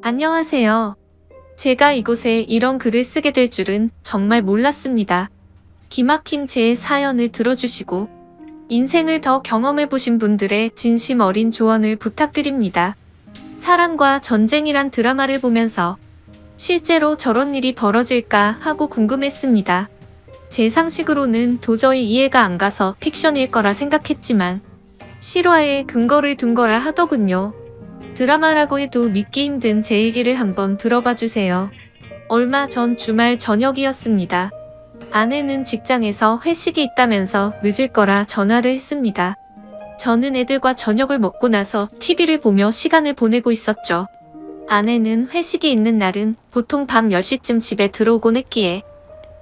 안녕하세요. 제가 이곳에 이런 글을 쓰게 될 줄은 정말 몰랐습니다. 기막힌 제 사연을 들어주시고 인생을 더 경험해보신 분들의 진심 어린 조언을 부탁드립니다. 사랑과 전쟁이란 드라마를 보면서 실제로 저런 일이 벌어질까 하고 궁금했습니다. 제 상식으로는 도저히 이해가 안 가서 픽션일 거라 생각했지만 실화에 근거를 둔 거라 하더군요. 드라마라고 해도 믿기 힘든 제 얘기를 한번 들어봐 주세요. 얼마 전 주말 저녁이었습니다. 아내는 직장에서 회식이 있다면서 늦을 거라 전화를 했습니다. 저는 애들과 저녁을 먹고 나서 TV를 보며 시간을 보내고 있었죠. 아내는 회식이 있는 날은 보통 밤 10시쯤 집에 들어오곤 했기에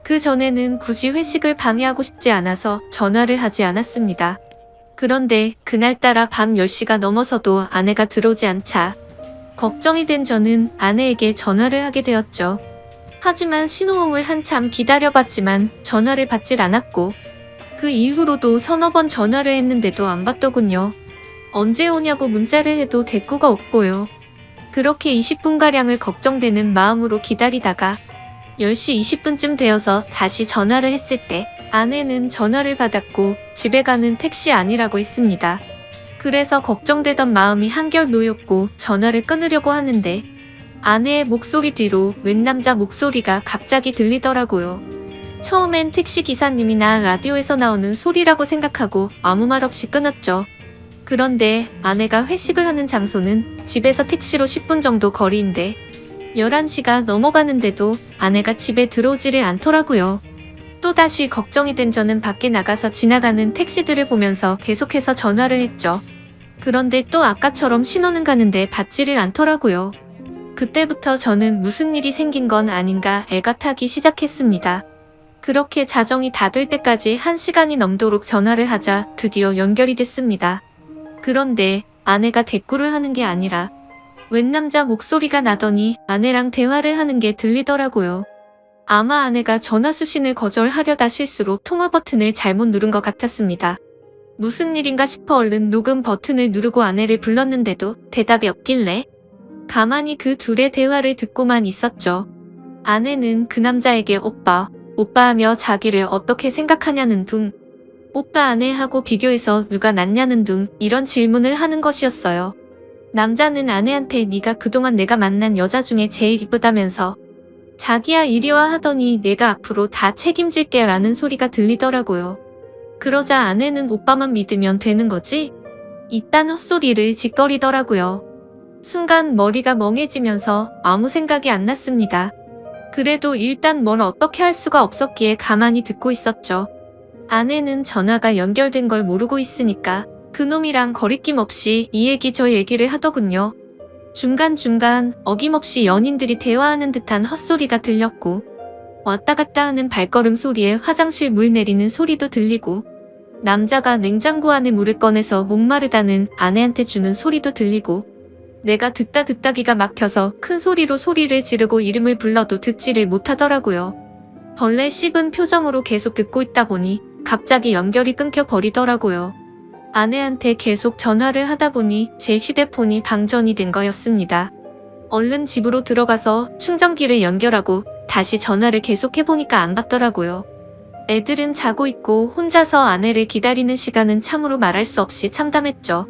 그 전에는 굳이 회식을 방해하고 싶지 않아서 전화를 하지 않았습니다. 그런데 그날따라 밤 10시가 넘어서도 아내가 들어오지 않자 걱정이 된 저는 아내에게 전화를 하게 되었죠. 하지만 신호음을 한참 기다려봤지만 전화를 받질 않았고 그 이후로도 서너 번 전화를 했는데도 안 받더군요. 언제 오냐고 문자를 해도 대꾸가 없고요. 그렇게 20분가량을 걱정되는 마음으로 기다리다가 10시 20분쯤 되어서 다시 전화를 했을 때 아내는 전화를 받았고 집에 가는 택시 아니라고 했습니다. 그래서 걱정되던 마음이 한결 놓였고 전화를 끊으려고 하는데 아내의 목소리 뒤로 웬 남자 목소리가 갑자기 들리더라고요. 처음엔 택시기사님이나 라디오에서 나오는 소리라고 생각하고 아무 말 없이 끊었죠. 그런데 아내가 회식을 하는 장소는 집에서 택시로 10분 정도 거리인데 11시가 넘어가는데도 아내가 집에 들어오지를 않더라고요. 또다시 걱정이 된 저는 밖에 나가서 지나가는 택시들을 보면서 계속해서 전화를 했죠. 그런데 또 아까처럼 신호는 가는데 받지를 않더라고요. 그때부터 저는 무슨 일이 생긴 건 아닌가 애가 타기 시작했습니다. 그렇게 자정이 다 될 때까지 1시간이 넘도록 전화를 하자 드디어 연결이 됐습니다. 그런데 아내가 대꾸를 하는 게 아니라 웬 남자 목소리가 나더니 아내랑 대화를 하는 게 들리더라고요. 아마 아내가 전화 수신을 거절하려다 실수로 통화 버튼을 잘못 누른 것 같았습니다. 무슨 일인가 싶어 얼른 녹음 버튼을 누르고 아내를 불렀는데도 대답이 없길래 가만히 그 둘의 대화를 듣고만 있었죠. 아내는 그 남자에게 오빠 하며 자기를 어떻게 생각하냐는 둥, 오빠 아내하고 비교해서 누가 낫냐는 둥 이런 질문을 하는 것이었어요. 남자는 아내한테 네가 그동안 내가 만난 여자 중에 제일 이쁘다면서 자기야 이리 와 하더니 내가 앞으로 다 책임질게 라는 소리가 들리더라고요. 그러자 아내는 오빠만 믿으면 되는 거지? 이딴 헛소리를 짓거리더라고요. 순간 머리가 멍해지면서 아무 생각이 안 났습니다. 그래도 일단 뭘 어떻게 할 수가 없었기에 가만히 듣고 있었죠. 아내는 전화가 연결된 걸 모르고 있으니까 그놈이랑 거리낌 없이 이 얘기 저 얘기를 하더군요. 중간중간 어김없이 연인들이 대화하는 듯한 헛소리가 들렸고 왔다 갔다 하는 발걸음 소리에 화장실 물 내리는 소리도 들리고 남자가 냉장고 안에 물을 꺼내서 목마르다는 아내한테 주는 소리도 들리고 내가 듣다 기가 막혀서 큰 소리로 소리를 지르고 이름을 불러도 듣지를 못하더라고요. 벌레 씹은 표정으로 계속 듣고 있다 보니 갑자기 연결이 끊겨 버리더라고요. 아내한테 계속 전화를 하다 보니 제 휴대폰이 방전이 된 거였습니다. 얼른 집으로 들어가서 충전기를 연결하고 다시 전화를 계속 해보니까 안 받더라고요. 애들은 자고 있고 혼자서 아내를 기다리는 시간은 참으로 말할 수 없이 참담했죠.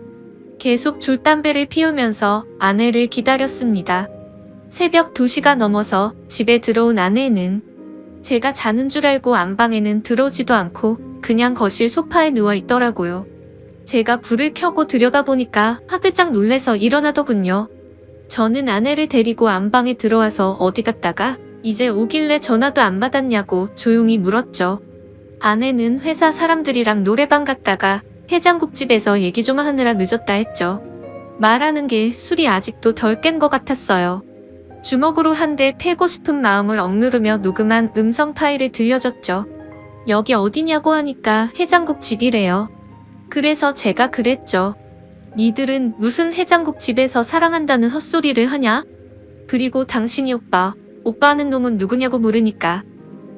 계속 줄담배를 피우면서 아내를 기다렸습니다. 새벽 2시가 넘어서 집에 들어온 아내는 제가 자는 줄 알고 안방에는 들어오지도 않고 그냥 거실 소파에 누워 있더라고요. 제가 불을 켜고 들여다보니까 화들짝 놀래서 일어나더군요. 저는 아내를 데리고 안방에 들어와서 어디 갔다가 이제 오길래 전화도 안 받았냐고 조용히 물었죠. 아내는 회사 사람들이랑 노래방 갔다가 해장국집에서 얘기 좀 하느라 늦었다 했죠. 말하는 게 술이 아직도 덜 깬 것 같았어요. 주먹으로 한 대 패고 싶은 마음을 억누르며 녹음한 음성 파일을 들려줬죠. 여기 어디냐고 하니까 해장국집이래요. 그래서 제가 그랬죠. 니들은 무슨 해장국집에서 사랑한다는 헛소리를 하냐? 그리고 당신이 오빠는 놈은 누구냐고 물으니까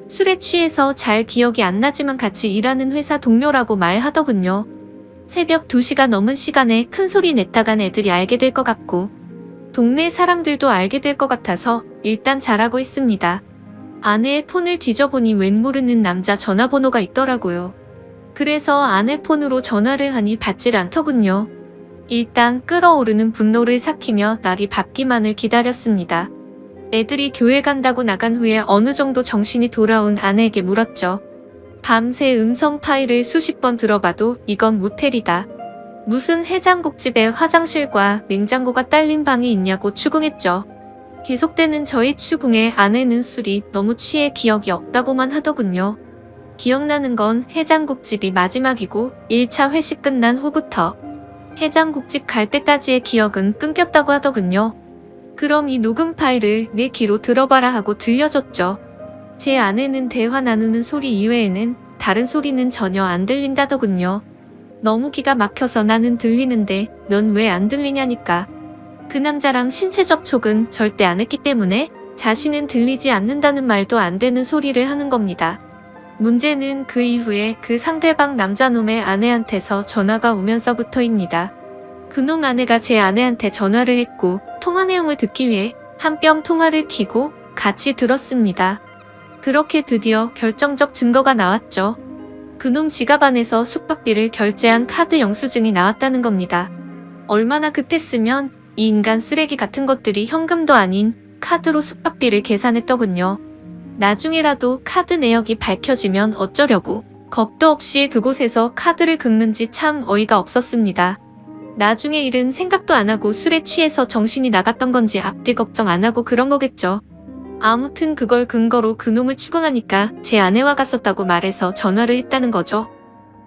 술에 취해서 잘 기억이 안 나지만 같이 일하는 회사 동료라고 말하더군요. 새벽 2시가 넘은 시간에 큰 소리 냈다간 애들이 알게 될 것 같고 동네 사람들도 알게 될 것 같아서 일단 잘하고 있습니다. 아내의 폰을 뒤져보니 웬 모르는 남자 전화번호가 있더라고요. 그래서 아내 폰으로 전화를 하니 받질 않더군요. 일단 끓어오르는 분노를 삭히며 날이 밝기만을 기다렸습니다. 애들이 교회 간다고 나간 후에 어느 정도 정신이 돌아온 아내에게 물었죠. 밤새 음성 파일을 수십 번 들어봐도 이건 모텔이다. 무슨 해장국집에 화장실과 냉장고가 딸린 방이 있냐고 추궁했죠. 계속되는 저희 추궁에 아내는 술이 너무 취해 기억이 없다고만 하더군요. 기억나는 건 해장국집이 마지막이고 1차 회식 끝난 후부터 해장국집 갈 때까지의 기억은 끊겼다고 하더군요. 그럼 이 녹음 파일을 내 귀로 들어봐라 하고 들려줬죠. 제 아내는 대화 나누는 소리 이외에는 다른 소리는 전혀 안 들린다더군요. 너무 기가 막혀서 나는 들리는데 넌 왜 안 들리냐니까. 그 남자랑 신체 접촉은 절대 안 했기 때문에 자신은 들리지 않는다는 말도 안 되는 소리를 하는 겁니다. 문제는 그 이후에 그 상대방 남자놈의 아내한테서 전화가 오면서부터입니다. 그놈 아내가 제 아내한테 전화를 했고 통화 내용을 듣기 위해 한 뼘 통화를 키고 같이 들었습니다. 그렇게 드디어 결정적 증거가 나왔죠. 그놈 지갑 안에서 숙박비를 결제한 카드 영수증이 나왔다는 겁니다. 얼마나 급했으면 이 인간 쓰레기 같은 것들이 현금도 아닌 카드로 숙박비를 계산했더군요. 나중에라도 카드 내역이 밝혀지면 어쩌려고 겁도 없이 그곳에서 카드를 긁는지 참 어이가 없었습니다. 나중에 일은 생각도 안 하고 술에 취해서 정신이 나갔던 건지 앞뒤 걱정 안 하고 그런 거겠죠. 아무튼 그걸 근거로 그놈을 추궁하니까 제 아내와 갔었다고 말해서 전화를 했다는 거죠.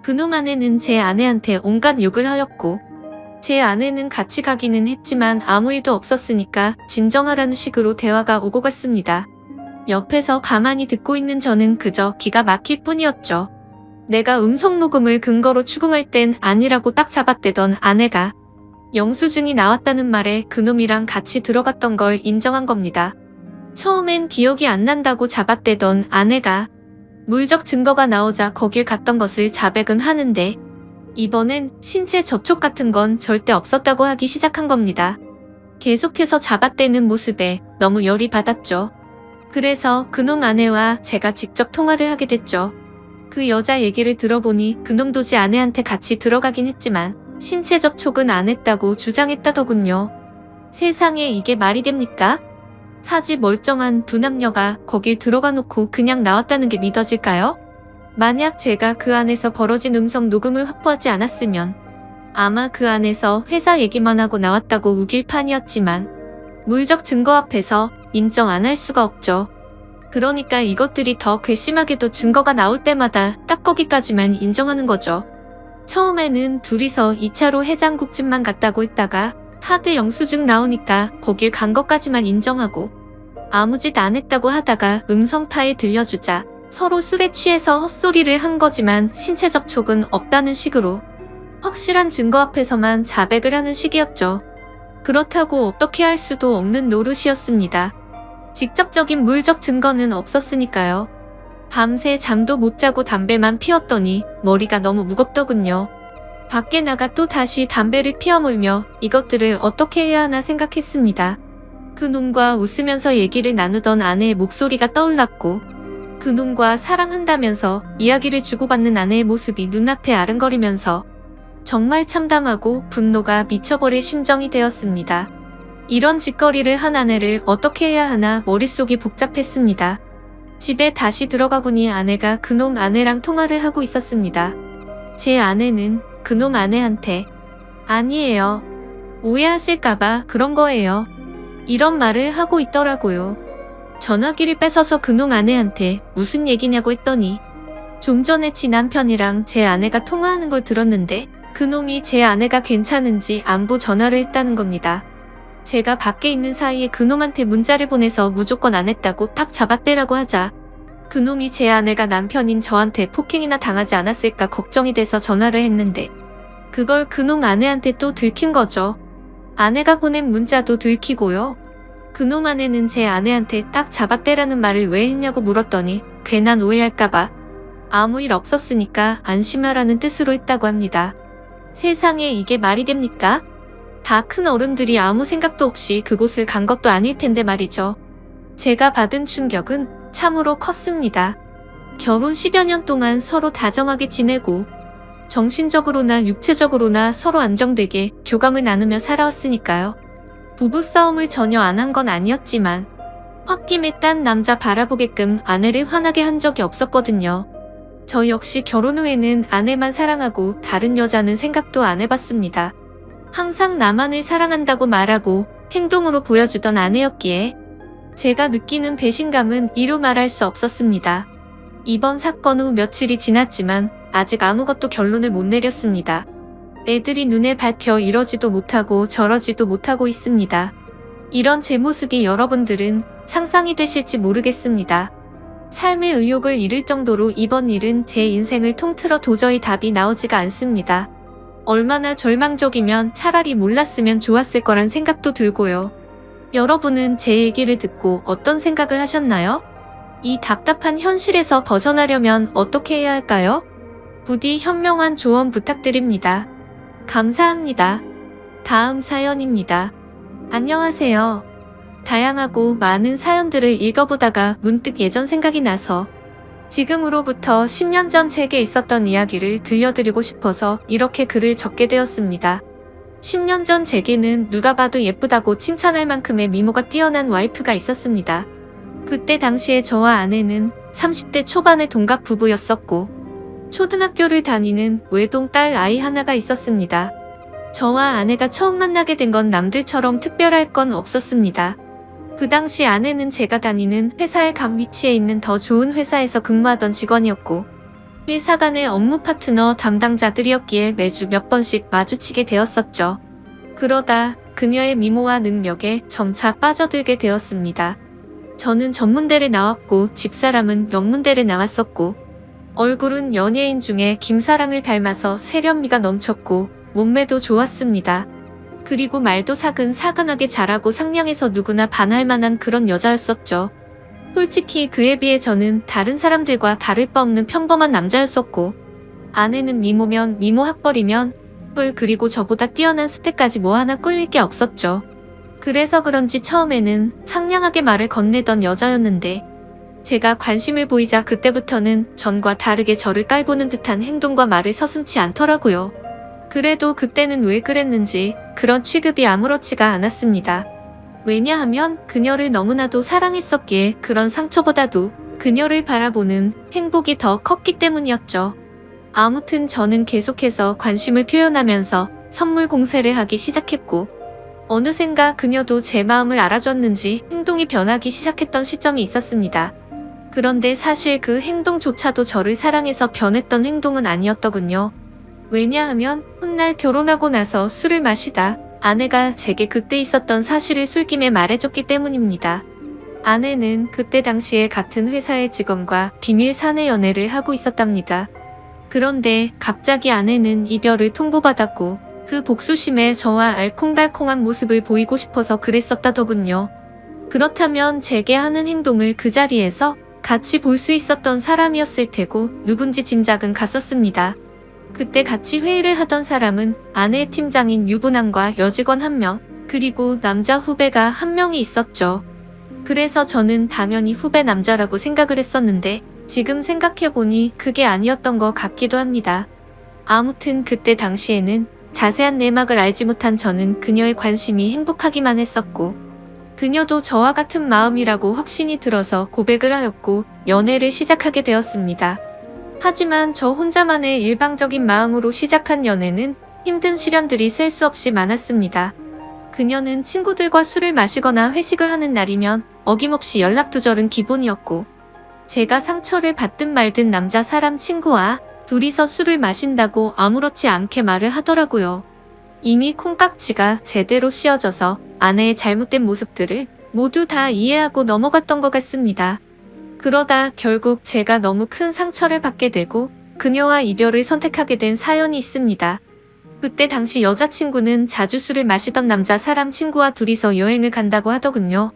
그놈 아내는 제 아내한테 온갖 욕을 하였고 제 아내는 같이 가기는 했지만 아무 일도 없었으니까 진정하라는 식으로 대화가 오고 갔습니다. 옆에서 가만히 듣고 있는 저는 그저 기가 막힐 뿐이었죠. 내가 음성 녹음을 근거로 추궁할 땐 아니라고 딱 잡아떼던 아내가 영수증이 나왔다는 말에 그놈이랑 같이 들어갔던 걸 인정한 겁니다. 처음엔 기억이 안 난다고 잡아떼던 아내가 물적 증거가 나오자 거길 갔던 것을 자백은 하는데 이번엔 신체 접촉 같은 건 절대 없었다고 하기 시작한 겁니다. 계속해서 잡아떼는 모습에 너무 열이 받았죠. 그래서 그놈 아내와 제가 직접 통화를 하게 됐죠. 그 여자 얘기를 들어보니 그놈도 제 아내한테 같이 들어가긴 했지만 신체 접촉은 안 했다고 주장했다더군요. 세상에 이게 말이 됩니까? 사지 멀쩡한 두 남녀가 거길 들어가 놓고 그냥 나왔다는 게 믿어질까요? 만약 제가 그 안에서 벌어진 음성 녹음을 확보하지 않았으면 아마 그 안에서 회사 얘기만 하고 나왔다고 우길 판이었지만 물적 증거 앞에서 인정 안 할 수가 없죠. 그러니까 이것들이 더 괘씸하게도 증거가 나올 때마다 딱 거기까지만 인정하는 거죠. 처음에는 둘이서 2차로 해장국집만 갔다고 했다가 카드 영수증 나오니까 거길 간 것까지만 인정하고 아무 짓 안 했다고 하다가 음성 파일 들려주자 서로 술에 취해서 헛소리를 한 거지만 신체 접촉은 없다는 식으로 확실한 증거 앞에서만 자백을 하는 식이었죠. 그렇다고 어떻게 할 수도 없는 노릇이었습니다. 직접적인 물적 증거는 없었으니까요. 밤새 잠도 못 자고 담배만 피웠더니 머리가 너무 무겁더군요. 밖에 나가 또 다시 담배를 피워물며 이것들을 어떻게 해야 하나 생각했습니다. 그놈과 웃으면서 얘기를 나누던 아내의 목소리가 떠올랐고 그놈과 사랑한다면서 이야기를 주고받는 아내의 모습이 눈앞에 아른거리면서 정말 참담하고 분노가 미쳐버릴 심정이 되었습니다. 이런 짓거리를 한 아내를 어떻게 해야 하나 머릿속이 복잡했습니다. 집에 다시 들어가 보니 아내가 그놈 아내랑 통화를 하고 있었습니다. 제 아내는 그놈 아내한테 아니에요. 오해하실까봐 그런 거예요. 이런 말을 하고 있더라고요. 전화기를 뺏어서 그놈 아내한테 무슨 얘기냐고 했더니 좀 전에 지 남편이랑 제 아내가 통화하는 걸 들었는데 그놈이 제 아내가 괜찮은지 안부 전화를 했다는 겁니다. 제가 밖에 있는 사이에 그놈한테 문자를 보내서 무조건 안 했다고 딱 잡아떼라고 하자 그놈이 제 아내가 남편인 저한테 폭행이나 당하지 않았을까 걱정이 돼서 전화를 했는데 그걸 그놈 아내한테 또 들킨 거죠. 아내가 보낸 문자도 들키고요. 그놈 아내는 제 아내한테 딱 잡아떼라는 말을 왜 했냐고 물었더니 괜한 오해할까봐 아무 일 없었으니까 안심하라는 뜻으로 했다고 합니다. 세상에 이게 말이 됩니까? 다 큰 어른들이 아무 생각도 없이 그곳을 간 것도 아닐 텐데 말이죠. 제가 받은 충격은 참으로 컸습니다. 결혼 10여 년 동안 서로 다정하게 지내고 정신적으로나 육체적으로나 서로 안정되게 교감을 나누며 살아왔으니까요. 부부싸움을 전혀 안 한 건 아니었지만 홧김에 딴 남자 바라보게끔 아내를 화나게 한 적이 없었거든요. 저 역시 결혼 후에는 아내만 사랑하고 다른 여자는 생각도 안 해봤습니다. 항상 나만을 사랑한다고 말하고 행동으로 보여주던 아내였기에 제가 느끼는 배신감은 이루 말할 수 없었습니다. 이번 사건 후 며칠이 지났지만 아직 아무것도 결론을 못 내렸습니다. 애들이 눈에 밟혀 이러지도 못하고 저러지도 못하고 있습니다. 이런 제 모습이 여러분들은 상상이 되실지 모르겠습니다. 삶의 의욕을 잃을 정도로 이번 일은 제 인생을 통틀어 도저히 답이 나오지가 않습니다. 얼마나 절망적이면 차라리 몰랐으면 좋았을 거란 생각도 들고요. 여러분은 제 얘기를 듣고 어떤 생각을 하셨나요? 이 답답한 현실에서 벗어나려면 어떻게 해야 할까요? 부디 현명한 조언 부탁드립니다. 감사합니다. 다음 사연입니다. 안녕하세요. 다양하고 많은 사연들을 읽어보다가 문득 예전 생각이 나서 지금으로부터 10년 전 제게 있었던 이야기를 들려드리고 싶어서 이렇게 글을 적게 되었습니다. 10년 전 제게는 누가 봐도 예쁘다고 칭찬할 만큼의 미모가 뛰어난 와이프가 있었습니다. 그때 당시에 저와 아내는 30대 초반의 동갑 부부였었고 초등학교를 다니는 외동 딸 아이 하나가 있었습니다. 저와 아내가 처음 만나게 된 건 남들처럼 특별할 건 없었습니다. 그 당시 아내는 제가 다니는 회사의 간 위치에 있는 더 좋은 회사에서 근무하던 직원이었고 회사 간의 업무 파트너 담당자들이었기에 매주 몇 번씩 마주치게 되었었죠. 그러다 그녀의 미모와 능력에 점차 빠져들게 되었습니다. 저는 전문대를 나왔고 집사람은 명문대를 나왔었고 얼굴은 연예인 중에 김사랑을 닮아서 세련미가 넘쳤고 몸매도 좋았습니다. 그리고 말도 사근사근하게 잘하고 상냥해서 누구나 반할 만한 그런 여자였었죠. 솔직히 그에 비해 저는 다른 사람들과 다를 바 없는 평범한 남자였었고 아내는 미모면 미모 학벌이면 뿔 그리고 저보다 뛰어난 스펙까지 뭐 하나 꿀릴 게 없었죠. 그래서 그런지 처음에는 상냥하게 말을 건네던 여자였는데 제가 관심을 보이자 그때부터는 전과 다르게 저를 깔보는 듯한 행동과 말을 서슴지 않더라고요. 그래도 그때는 왜 그랬는지 그런 취급이 아무렇지가 않았습니다. 왜냐하면 그녀를 너무나도 사랑했었기에 그런 상처보다도 그녀를 바라보는 행복이 더 컸기 때문이었죠. 아무튼 저는 계속해서 관심을 표현하면서 선물 공세를 하기 시작했고 어느샌가 그녀도 제 마음을 알아줬는지 행동이 변하기 시작했던 시점이 있었습니다. 그런데 사실 그 행동조차도 저를 사랑해서 변했던 행동은 아니었더군요. 왜냐하면 훗날 결혼하고 나서 술을 마시다 아내가 제게 그때 있었던 사실을 술김에 말해줬기 때문입니다. 아내는 그때 당시에 같은 회사의 직원과 비밀 사내 연애를 하고 있었답니다. 그런데 갑자기 아내는 이별을 통보받았고 그 복수심에 저와 알콩달콩한 모습을 보이고 싶어서 그랬었다더군요. 그렇다면 제게 하는 행동을 그 자리에서 같이 볼 수 있었던 사람이었을 테고 누군지 짐작은 갔었습니다. 그때 같이 회의를 하던 사람은 아내의 팀장인 유부남과 여직원 1명, 그리고 남자 후배가 1명이 있었죠. 그래서 저는 당연히 후배 남자라고 생각을 했었는데 지금 생각해보니 그게 아니었던 것 같기도 합니다. 아무튼 그때 당시에는 자세한 내막을 알지 못한 저는 그녀의 관심이 행복하기만 했었고 그녀도 저와 같은 마음이라고 확신이 들어서 고백을 하였고 연애를 시작하게 되었습니다. 하지만 저 혼자만의 일방적인 마음으로 시작한 연애는 힘든 시련들이 셀 수 없이 많았습니다. 그녀는 친구들과 술을 마시거나 회식을 하는 날이면 어김없이 연락두절은 기본이었고 제가 상처를 받든 말든 남자 사람 친구와 둘이서 술을 마신다고 아무렇지 않게 말을 하더라고요. 이미 콩깍지가 제대로 씌워져서 아내의 잘못된 모습들을 모두 다 이해하고 넘어갔던 것 같습니다. 그러다 결국 제가 너무 큰 상처를 받게 되고 그녀와 이별을 선택하게 된 사연이 있습니다. 그때 당시 여자친구는 자주 술을 마시던 남자 사람 친구와 둘이서 여행을 간다고 하더군요.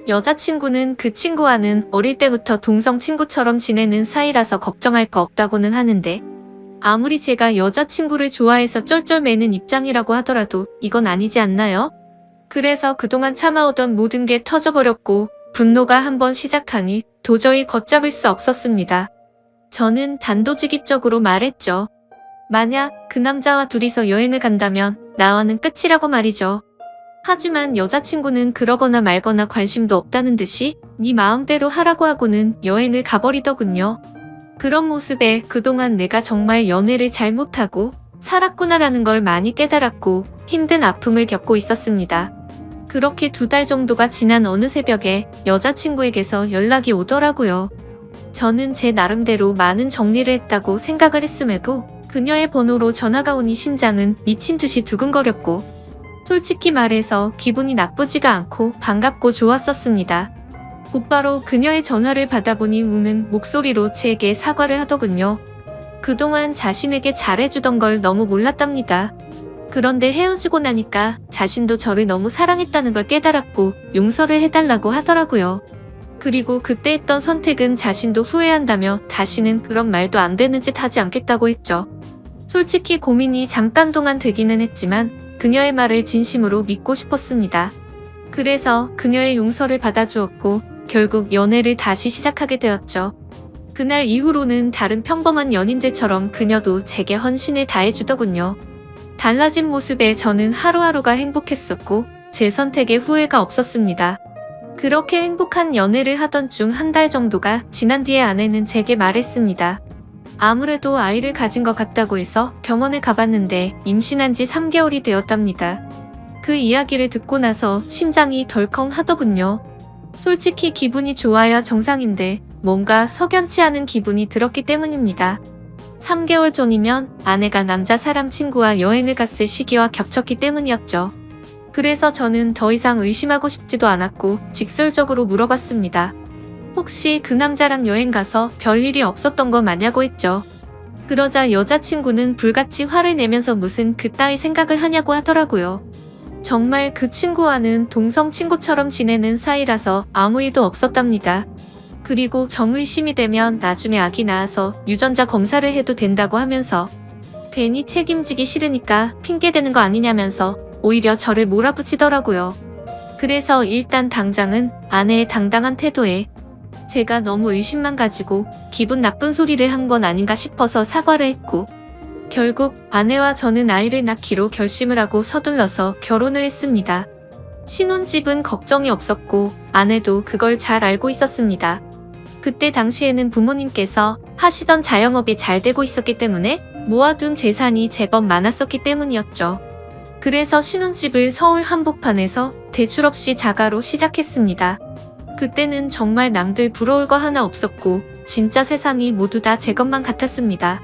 여자친구는 그 친구와는 어릴 때부터 동성 친구처럼 지내는 사이라서 걱정할 거 없다고는 하는데 아무리 제가 여자친구를 좋아해서 쩔쩔매는 입장이라고 하더라도 이건 아니지 않나요? 그래서 그동안 참아오던 모든 게 터져버렸고 분노가 한번 시작하니 도저히 걷잡을 수 없었습니다. 저는 단도직입적으로 말했죠. 만약 그 남자와 둘이서 여행을 간다면 나와는 끝이라고 말이죠. 하지만 여자친구는 그러거나 말거나 관심도 없다는 듯이 네 마음대로 하라고 하고는 여행을 가버리더군요. 그런 모습에 그동안 내가 정말 연애를 잘못하고 살았구나라는 걸 많이 깨달았고 힘든 아픔을 겪고 있었습니다. 그렇게 2달 정도가 지난 어느 새벽에 여자친구에게서 연락이 오더라고요. 저는 제 나름대로 많은 정리를 했다고 생각을 했음에도 그녀의 번호로 전화가 오니 심장은 미친 듯이 두근거렸고 솔직히 말해서 기분이 나쁘지가 않고 반갑고 좋았었습니다. 곧바로 그녀의 전화를 받아보니 우는 목소리로 제게 사과를 하더군요. 그동안 자신에게 잘해주던 걸 너무 몰랐답니다. 그런데 헤어지고 나니까 자신도 저를 너무 사랑했다는 걸 깨달았고 용서를 해달라고 하더라고요. 그리고 그때 했던 선택은 자신도 후회한다며 다시는 그런 말도 안 되는 짓 하지 않겠다고 했죠. 솔직히 고민이 잠깐 동안 되기는 했지만 그녀의 말을 진심으로 믿고 싶었습니다. 그래서 그녀의 용서를 받아주었고 결국 연애를 다시 시작하게 되었죠. 그날 이후로는 다른 평범한 연인들처럼 그녀도 제게 헌신을 다해주더군요. 달라진 모습에 저는 하루하루가 행복했었고 제 선택에 후회가 없었습니다. 그렇게 행복한 연애를 하던 중 1달 정도가 지난 뒤에 아내는 제게 말했습니다. 아무래도 아이를 가진 것 같다고 해서 병원에 가봤는데 임신한 지 3개월이 되었답니다. 그 이야기를 듣고 나서 심장이 덜컹 하더군요. 솔직히 기분이 좋아야 정상인데 뭔가 석연치 않은 기분이 들었기 때문입니다. 3개월 전이면 아내가 남자 사람 친구와 여행을 갔을 시기와 겹쳤기 때문이었죠. 그래서 저는 더 이상 의심하고 싶지도 않았고 직설적으로 물어봤습니다. 혹시 그 남자랑 여행 가서 별일이 없었던 거 맞냐고 했죠. 그러자 여자친구는 불같이 화를 내면서 무슨 그따위 생각을 하냐고 하더라고요. 정말 그 친구와는 동성 친구처럼 지내는 사이라서 아무 일도 없었답니다. 그리고 정의심이 되면 나중에 아기 낳아서 유전자 검사를 해도 된다고 하면서 괜히 책임지기 싫으니까 핑계대는 거 아니냐면서 오히려 저를 몰아붙이더라고요. 그래서 일단 당장은 아내의 당당한 태도에 제가 너무 의심만 가지고 기분 나쁜 소리를 한 건 아닌가 싶어서 사과를 했고 결국 아내와 저는 아이를 낳기로 결심을 하고 서둘러서 결혼을 했습니다. 신혼집은 걱정이 없었고 아내도 그걸 잘 알고 있었습니다. 그때 당시에는 부모님께서 하시던 자영업이 잘 되고 있었기 때문에 모아둔 재산이 제법 많았었기 때문이었죠. 그래서 신혼집을 서울 한복판에서 대출 없이 자가로 시작했습니다. 그때는 정말 남들 부러울 거 하나 없었고 진짜 세상이 모두 다 제 것만 같았습니다.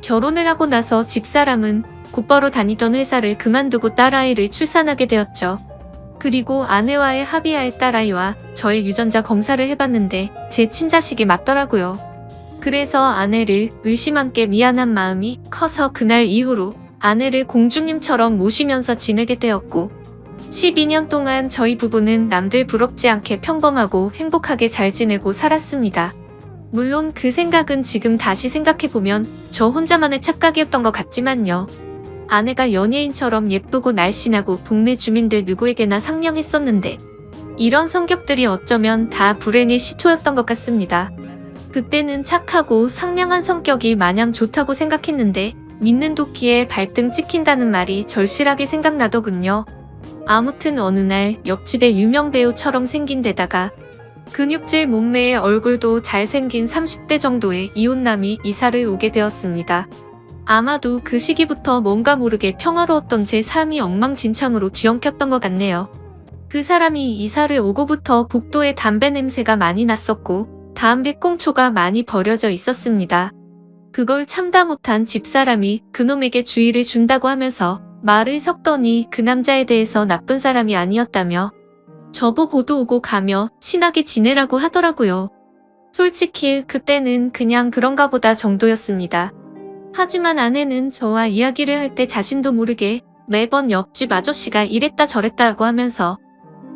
결혼을 하고 나서 집사람은 곧바로 다니던 회사를 그만두고 딸아이를 출산하게 되었죠. 그리고 아내와의 합의하에 딸아이와 저의 유전자 검사를 해봤는데 제 친자식이 맞더라고요. 그래서 아내를 의심한 게 미안한 마음이 커서 그날 이후로 아내를 공주님처럼 모시면서 지내게 되었고 12년 동안 저희 부부는 남들 부럽지 않게 평범하고 행복하게 잘 지내고 살았습니다. 물론 그 생각은 지금 다시 생각해보면 저 혼자만의 착각이었던 것 같지만요. 아내가 연예인처럼 예쁘고 날씬하고 동네 주민들 누구에게나 상냥했었는데 이런 성격들이 어쩌면 다 불행의 시초였던 것 같습니다. 그때는 착하고 상냥한 성격이 마냥 좋다고 생각했는데 믿는 도끼에 발등 찍힌다는 말이 절실하게 생각나더군요. 아무튼 어느 날 옆집의 유명 배우처럼 생긴 데다가 근육질 몸매의 얼굴도 잘생긴 30대 정도의 이혼남이 이사를 오게 되었습니다. 아마도 그 시기부터 뭔가 모르게 평화로웠던 제 삶이 엉망진창으로 뒤엉켰던 것 같네요. 그 사람이 이사를 오고부터 복도에 담배 냄새가 많이 났었고 담배 꽁초가 많이 버려져 있었습니다. 그걸 참다 못한 집사람이 그놈에게 주의를 준다고 하면서 말을 섞더니 그 남자에 대해서 나쁜 사람이 아니었다며 저보고도 오고 가며 친하게 지내라고 하더라고요. 솔직히 그때는 그냥 그런가 보다 정도였습니다. 하지만 아내는 저와 이야기를 할 때 자신도 모르게 매번 옆집 아저씨가 이랬다 저랬다고 하면서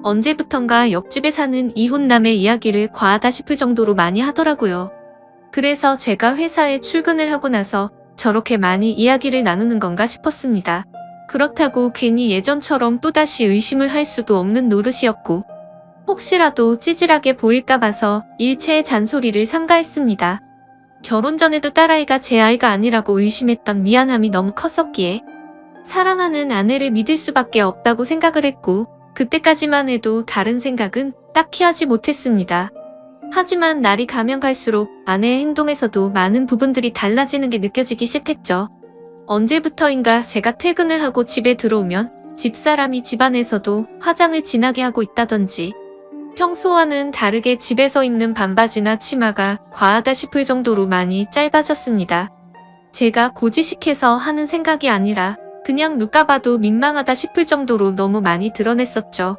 언제부턴가 옆집에 사는 이혼남의 이야기를 과하다 싶을 정도로 많이 하더라고요. 그래서 제가 회사에 출근을 하고 나서 저렇게 많이 이야기를 나누는 건가 싶었습니다. 그렇다고 괜히 예전처럼 또다시 의심을 할 수도 없는 노릇이었고 혹시라도 찌질하게 보일까 봐서 일체의 잔소리를 삼가했습니다. 결혼 전에도 딸아이가 제 아이가 아니라고 의심했던 미안함이 너무 컸었기에 사랑하는 아내를 믿을 수밖에 없다고 생각을 했고 그때까지만 해도 다른 생각은 딱히 하지 못했습니다. 하지만 날이 가면 갈수록 아내의 행동에서도 많은 부분들이 달라지는 게 느껴지기 시작했죠. 언제부터인가 제가 퇴근을 하고 집에 들어오면 집사람이 집안에서도 화장을 진하게 하고 있다던지 평소와는 다르게 집에서 입는 반바지나 치마가 과하다 싶을 정도로 많이 짧아졌습니다. 제가 고지식해서 하는 생각이 아니라 그냥 누가 봐도 민망하다 싶을 정도로 너무 많이 드러냈었죠.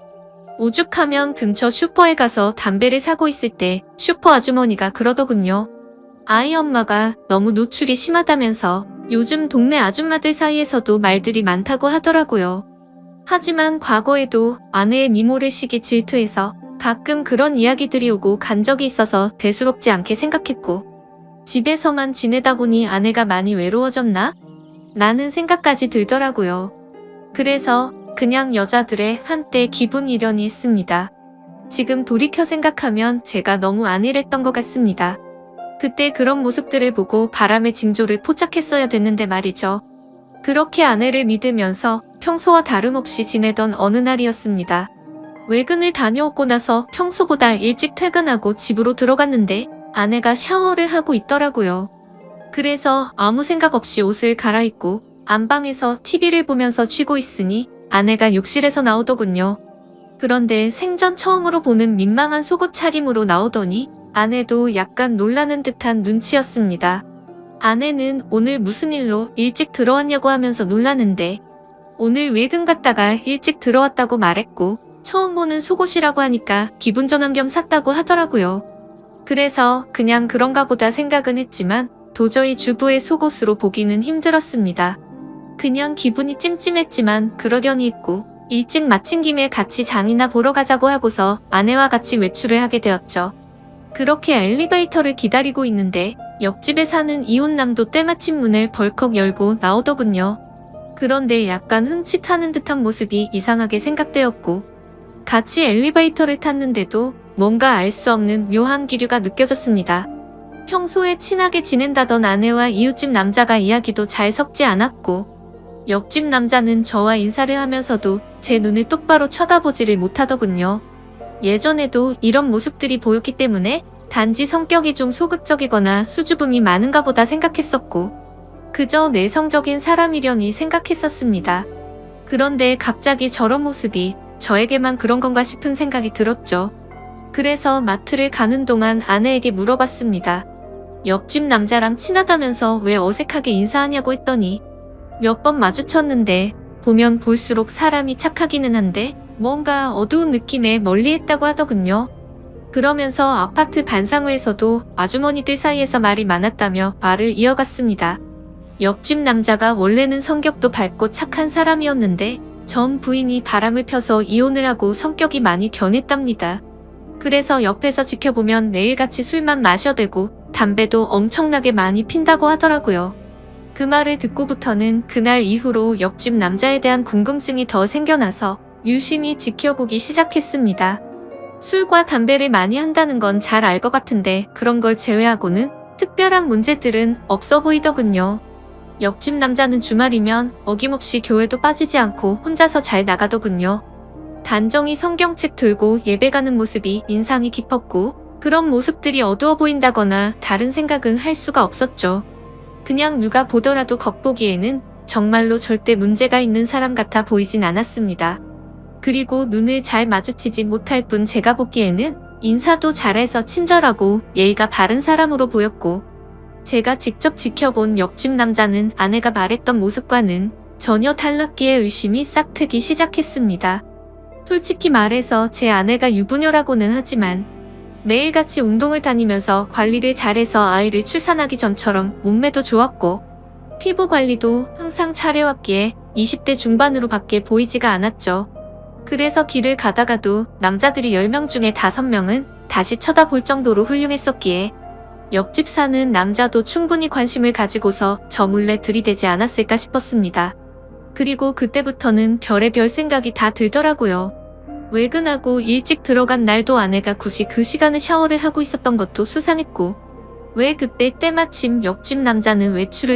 오죽하면 근처 슈퍼에 가서 담배를 사고 있을 때 슈퍼 아주머니가 그러더군요. 아이 엄마가 너무 노출이 심하다면서 요즘 동네 아줌마들 사이에서도 말들이 많다고 하더라고요. 하지만 과거에도 아내의 미모를 시기 질투해서 가끔 그런 이야기들이 오고 간 적이 있어서 대수롭지 않게 생각했고 집에서만 지내다 보니 아내가 많이 외로워졌나? 라는 생각까지 들더라고요. 그래서 그냥 여자들의 한때 기분 이련이 있습니다. 지금 돌이켜 생각하면 제가 너무 안일했던 것 같습니다. 그때 그런 모습들을 보고 바람의 징조를 포착했어야 됐는데 말이죠. 그렇게 아내를 믿으면서 평소와 다름없이 지내던 어느 날이었습니다. 외근을 다녀오고 나서 평소보다 일찍 퇴근하고 집으로 들어갔는데 아내가 샤워를 하고 있더라고요. 그래서 아무 생각 없이 옷을 갈아입고 안방에서 TV를 보면서 쉬고 있으니 아내가 욕실에서 나오더군요. 그런데 생전 처음으로 보는 민망한 속옷 차림으로 나오더니 아내도 약간 놀라는 듯한 눈치였습니다. 아내는 오늘 무슨 일로 일찍 들어왔냐고 하면서 놀라는데 오늘 외근 갔다가 일찍 들어왔다고 말했고 처음 보는 속옷이라고 하니까 기분 전환 겸 샀다고 하더라고요. 그래서 그냥 그런가 보다 생각은 했지만 도저히 주부의 속옷으로 보기는 힘들었습니다. 그냥 기분이 찜찜했지만 그러려니 했고 일찍 마친 김에 같이 장이나 보러 가자고 하고서 아내와 같이 외출을 하게 되었죠. 그렇게 엘리베이터를 기다리고 있는데 옆집에 사는 이혼남도 때마침 문을 벌컥 열고 나오더군요. 그런데 약간 흠칫하는 듯한 모습이 이상하게 생각되었고 같이 엘리베이터를 탔는데도 뭔가 알 수 없는 묘한 기류가 느껴졌습니다. 평소에 친하게 지낸다던 아내와 이웃집 남자가 이야기도 잘 섞지 않았고 옆집 남자는 저와 인사를 하면서도 제 눈을 똑바로 쳐다보지를 못하더군요. 예전에도 이런 모습들이 보였기 때문에 단지 성격이 좀 소극적이거나 수줍음이 많은가 보다 생각했었고 그저 내성적인 사람이려니 생각했었습니다. 그런데 갑자기 저런 모습이 저에게만 그런 건가 싶은 생각이 들었죠. 그래서 마트를 가는 동안 아내에게 물어봤습니다. 옆집 남자랑 친하다면서 왜 어색하게 인사하냐고 했더니 몇 번 마주쳤는데 보면 볼수록 사람이 착하기는 한데 뭔가 어두운 느낌에 멀리했다고 하더군요. 그러면서 아파트 반상회에서도 아주머니들 사이에서 말이 많았다며 말을 이어갔습니다. 옆집 남자가 원래는 성격도 밝고 착한 사람이었는데 전 부인이 바람을 펴서 이혼을 하고 성격이 많이 변했답니다. 그래서 옆에서 지켜보면 매일같이 술만 마셔대고 담배도 엄청나게 많이 핀다고 하더라고요. 그 말을 듣고부터는 그날 이후로 옆집 남자에 대한 궁금증이 더 생겨나서 유심히 지켜보기 시작했습니다. 술과 담배를 많이 한다는 건 잘 알 것 같은데 그런 걸 제외하고는 특별한 문제들은 없어 보이더군요. 옆집 남자는 주말이면 어김없이 교회도 빠지지 않고 혼자서 잘 나가더군요. 단정히 성경책 들고 예배 가는 모습이 인상이 깊었고 그런 모습들이 어두워 보인다거나 다른 생각은 할 수가 없었죠. 그냥 누가 보더라도 겉보기에는 정말로 절대 문제가 있는 사람 같아 보이진 않았습니다. 그리고 눈을 잘 마주치지 못할 뿐 제가 보기에는 인사도 잘해서 친절하고 예의가 바른 사람으로 보였고 제가 직접 지켜본 옆집 남자는 아내가 말했던 모습과는 전혀 달랐기에 의심이 싹트기 시작했습니다. 솔직히 말해서 제 아내가 유부녀라고는 하지만 매일같이 운동을 다니면서 관리를 잘해서 아이를 출산하기 전처럼 몸매도 좋았고 피부 관리도 항상 잘해왔기에 20대 중반으로 밖에 보이지가 않았죠. 그래서 길을 가다가도 남자들이 10명 중에 5명은 다시 쳐다볼 정도로 훌륭했었기에 옆집 사는 남자도 충분히 관심을 가지고서 저 몰래 들이대지 않았을까 싶었습니다. 그리고 그때부터는 별의별 생각이 다 들더라고요. 외근하고 일찍 들어간 날도 아내가 굳이 그 시간에 샤워를 하고 있었던 것도 수상했고, 왜 그때 때마침 옆집 남자는 외출을